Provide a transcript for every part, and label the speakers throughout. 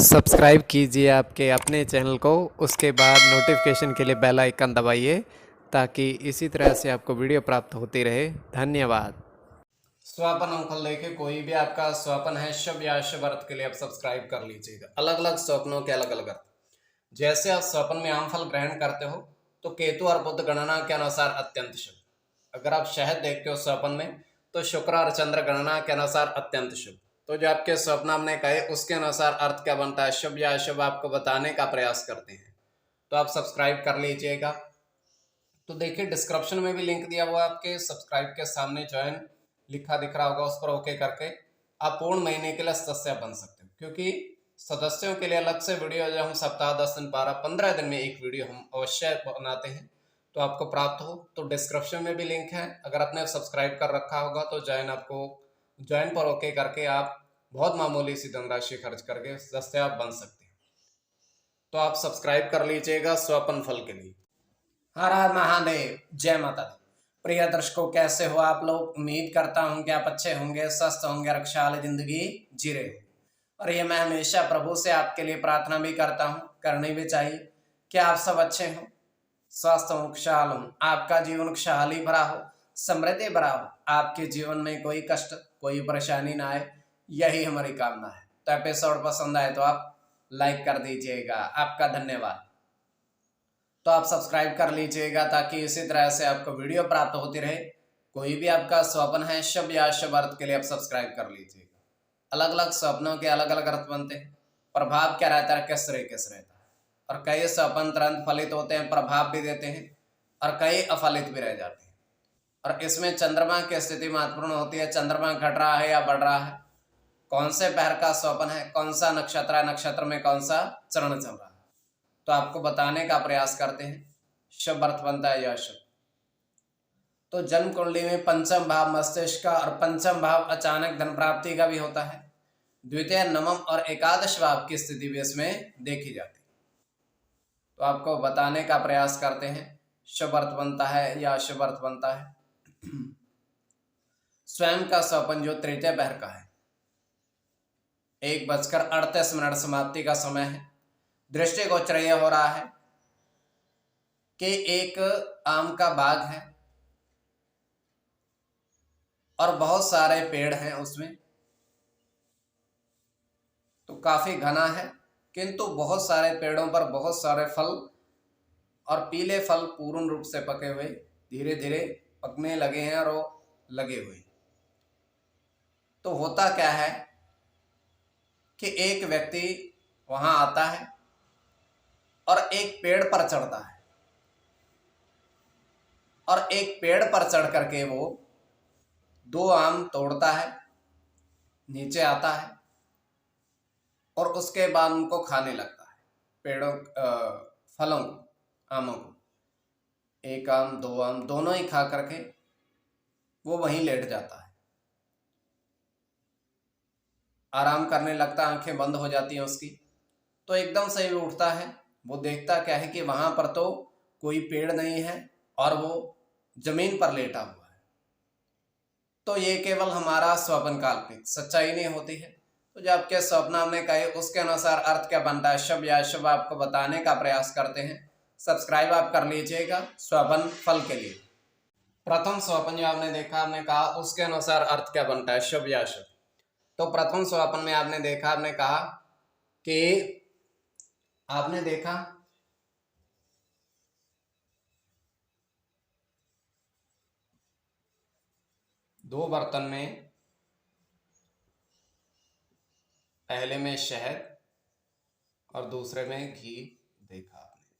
Speaker 1: Subscribe कीजिए आपके अपने चैनल को, उसके बाद नोटिफिकेशन के लिए बेल आइकन दबाइए ताकि इसी तरह से आपको वीडियो प्राप्त होती रहे। धन्यवाद।
Speaker 2: स्वपन अंकल देखिए, कोई भी आपका स्वपन है शुभ या अशुभ अर्थ के लिए आप सब्सक्राइब कर लीजिएगा। अलग अलग स्वप्नों के अलग अलग अर्थ। जैसे आप स्वप्न में आम फल ग्रहण करते हो तो केतु और बुध गणना के अनुसार अत्यंत शुभ। अगर आप शहद देखते हो स्वप्न में तो शुक्र और चंद्र गणना के अनुसार अत्यंत शुभ। तो जो आपके स्वप्न हमने कहे उसके अनुसार अर्थ क्या बनता है, शुभ या अशुभ, आपको बताने का प्रयास करते हैं। तो आप सब्सक्राइब कर लीजिएगा। तो देखिए, डिस्क्रिप्शन में भी लिंक दिया हुआ है, आपके सब्सक्राइब के सामने ज्वाइन लिखा दिख रहा होगा, उस पर ओके करके आप पूर्ण महीने के लिए सदस्य बन सकते हो। क्योंकि सदस्यों के लिए अलग से वीडियो जो हम सप्ताह 10 दिन 12-15 दिन में एक वीडियो हम अवश्य बनाते हैं, तो आपको प्राप्त हो। तो डिस्क्रिप्शन में भी लिंक है, अगर आपने सब्सक्राइब कर रखा होगा तो ज्वाइन पर ओके करके आप बहुत मामूली सी धनराशि खर्च करके सदस्य आप बन सकते हैं। तो आप सब्सक्राइब कर लीजिएगा स्वपन फल के लिए। हर हर महादेव, जय माता दी। प्रिय दर्शकों, कैसे हो आप लोग? उम्मीद करता हूं कि आप अच्छे होंगे, स्वस्थ होंगे, रक्षा वाली जिंदगी जी रहे हो। और ये मैं हमेशा प्रभु से आपके लिए प्रार्थना भी करता हूं, करनी भी चाहिए कि आप सब अच्छे हो, स्वस्थ हो, खुशहाल हो, आपका जीवन खुशहाली भरा हो, समृद्धि भरा हो, आपके जीवन में कोई कष्ट कोई परेशानी ना आए, यही हमारी कामना है। तो एपिसोड पसंद आए तो आप लाइक कर दीजिएगा, आपका धन्यवाद। तो आप सब्सक्राइब कर लीजिएगा ताकि इसी तरह से आपको वीडियो प्राप्त होती रहे। कोई भी आपका स्वप्न है शुभ या अशुभ अर्थ के लिए आप सब्सक्राइब कर लीजिएगा। अलग अलग स्वप्नों के अलग अलग अर्थ बनते हैं, प्रभाव क्या रहता है, किस रहता है। और कई स्वप्न तुरंत फलित होते हैं, प्रभाव भी देते हैं, और कई अफलित भी रह जाते हैं। और इसमें चंद्रमा की स्थिति महत्वपूर्ण होती है। चंद्रमा घट रहा है या बढ़ रहा है, कौन से पहर का स्वप्न है, कौन सा नक्षत्र है, नक्षत्र में कौन सा चरण चल रहा है, तो आपको बताने का प्रयास करते हैं शुभ अर्थ बनता है या अशुभ। तो जन्म कुंडली में पंचम भाव मस्तिष्क का और पंचम भाव अचानक धन प्राप्ति का भी होता है। द्वितीय, नवम और एकादश भाव की स्थिति भी इसमें देखी जाती है। तो आपको बताने का प्रयास करते हैं शुभ अर्थ बनता है या अशुभ अर्थ बनता है। स्वयं का स्वपन जो तृतीय पहर का है, 1:38 समाप्ति का समय है। दृष्टिगोचर यह हो रहा है कि एक आम का बाग है और बहुत सारे पेड़ हैं उसमें, तो काफी घना है, किंतु बहुत सारे पेड़ों पर बहुत सारे फल, और पीले फल पूर्ण रूप से पके हुए धीरे धीरे पकने लगे हैं और वो लगे हुए। तो होता क्या है कि एक व्यक्ति वहां आता है और एक पेड़ पर चढ़ता है, और एक पेड़ पर चढ़ करके वो 2 आम तोड़ता है, नीचे आता है और उसके बाद उनको खाने लगता है, पेड़ों फलों को, आमों को। 1 आम 2 आम दोनों ही खा करके वो वहीं लेट जाता है, आराम करने लगता है, आंखें बंद हो जाती हैं उसकी। तो एकदम से ही उठता है, वो देखता क्या है कि वहां पर तो कोई पेड़ नहीं है और वो जमीन पर लेटा हुआ है। तो ये केवल हमारा स्वप्न काल्पनिक, सच्चाई नहीं होती है। तो जो आपके स्वप्न हमने कहे उसके अनुसार अर्थ क्या बनता है, शुभ या अशुभ, आपको बताने का प्रयास करते हैं। सब्सक्राइब आप कर लीजिएगा स्वपन फल के लिए। प्रथम स्वपन जो आपने देखा, आपने कहा उसके अनुसार अर्थ क्या बनता है, शुभ या अशुभ। तो प्रथम स्वपन में आपने देखा, आपने कहा कि आपने देखा 2 बर्तन में, पहले में शहद और दूसरे में घी देखा आपने,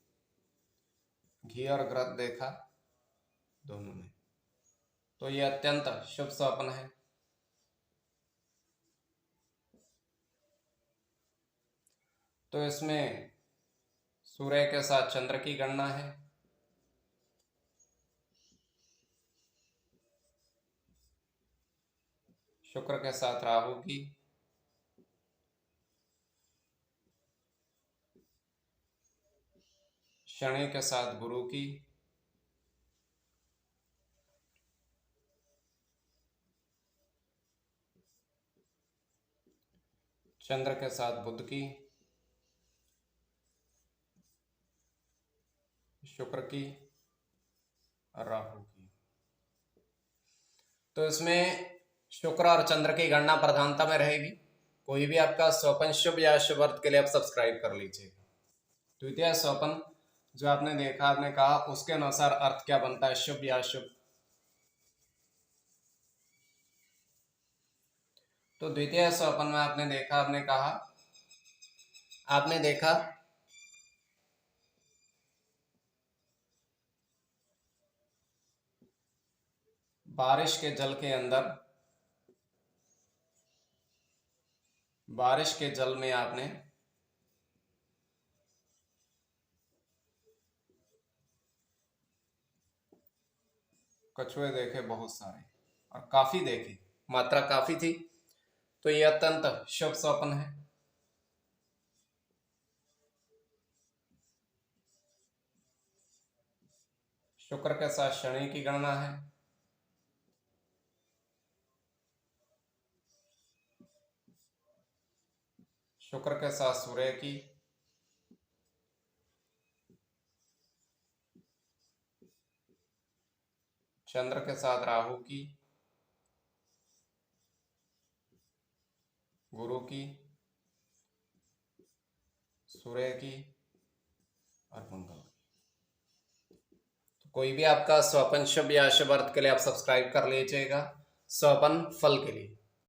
Speaker 2: घी और घृत देखा दोनों में। तो ये अत्यंत शुभ स्वप्न है। तो इसमें सूर्य के साथ चंद्र की गणना है, शुक्र के साथ राहु की, शनि के साथ गुरु की, चंद्र के साथ बुध की, शुक्र की, राहु की। तो इसमें शुक्र और चंद्र की गणना प्रधानता में रहेगी। कोई भी आपका स्वपन शुभ या अशुभ अर्थ के लिए आप सब्सक्राइब कर लीजिएगा। द्वितीय स्वपन जो आपने देखा, आपने कहा उसके अनुसार अर्थ क्या बनता है, शुभ या अशुभ। तो द्वितीय स्वपन में आपने देखा, आपने कहा, आपने देखा बारिश के जल के अंदर, बारिश के जल में आपने कछुए देखे बहुत सारे, और काफी देखे, मात्रा काफी थी। तो यह अत्यंत शुभ स्वप्न है। शुक्र के साथ शनि की गणना है। शुक्र के साथ सूर्य की, चंद्र के साथ राहु की, गुरु की, सूर्य की और मंगल की। तो कोई भी आपका स्वपन शुभ या अशुभ अर्थ के लिए आप सब्सक्राइब कर लीजिएगा स्वपन फल के लिए।